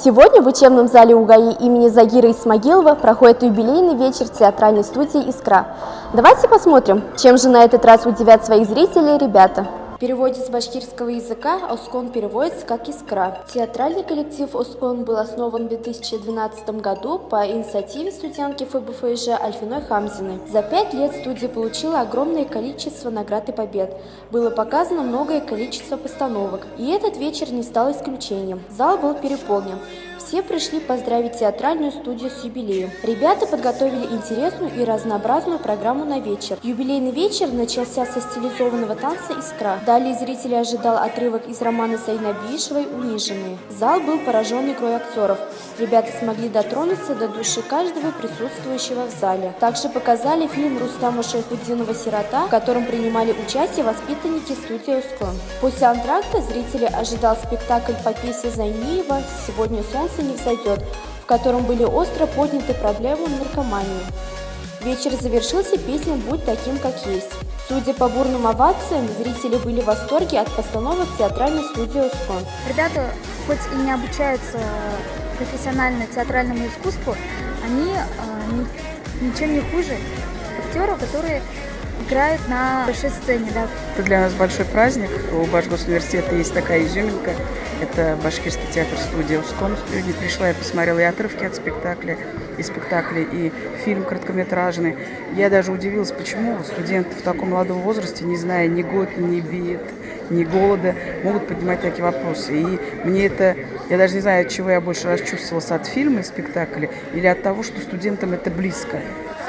Сегодня в учебном зале УГАИ имени Загира Исмагилова проходит юбилейный вечер театральной студии «Искра». Давайте посмотрим, чем же на этот раз удивят своих зрителей ребята. В переводе с башкирского языка «Оскон» переводится как «Искра». Театральный коллектив «Оскон» был основан в 2012 году по инициативе студентки ФБФЖ Альфиной Хамзиной. За 5 лет студия получила огромное количество наград и побед. Было показано многое количество постановок. И этот вечер не стал исключением. Зал был переполнен. Все пришли поздравить театральную студию с юбилеем. Ребята подготовили интересную и разнообразную программу на вечер. Юбилейный вечер начался со стилизованного танца «Искра». Далее зрители ожидал отрывок из романа Зайнабишевой «Униженные». Зал был поражен игрой актеров. Ребята смогли дотронуться до души каждого присутствующего в зале. Также показали фильм Рустама Шайхутдинова «Сирота», в котором принимали участие воспитанники студии «Оскон». После антракта зрители ожидал спектакль по пьесе Зайниева «Сегодня солнце не взойдет», в котором были остро подняты проблемы наркомании. Вечер завершился песней «Будь таким, как есть». Судя по бурным овациям, зрители были в восторге от постановок театральной студии «Оскон». Ребята, хоть и не обучаются профессионально театральному искусству, они ничем не хуже актеров, которые играют на большой сцене. Да. Это для нас большой праздник. У Башгосуниверситета есть такая изюминка. Это башкирский театр-студия «Оскон». Пришла, я посмотрела и отрывки от спектакля, и фильм короткометражный. Я даже удивилась, почему студенты в таком молодом возрасте, не зная ни год, ни бед, ни голода, могут поднимать такие вопросы. И мне это, я даже не знаю, от чего я больше расчувствовалась, от фильма и спектакля, или от того, что студентам это близко.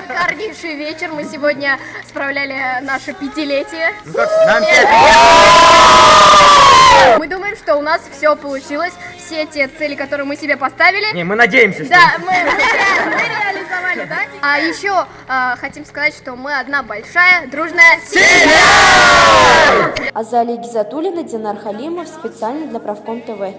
Шикарнейший вечер. Мы сегодня справляли наше 5-летие. Мы думаем, что у нас все получилось. Все те цели, которые мы себе поставили. Не, мы надеемся, что... Да, мы реализовали, да? А еще хотим сказать, что мы одна большая, дружная семья! Азалия Гизатуллина, Динар Халимов, специально для Правком ТВ.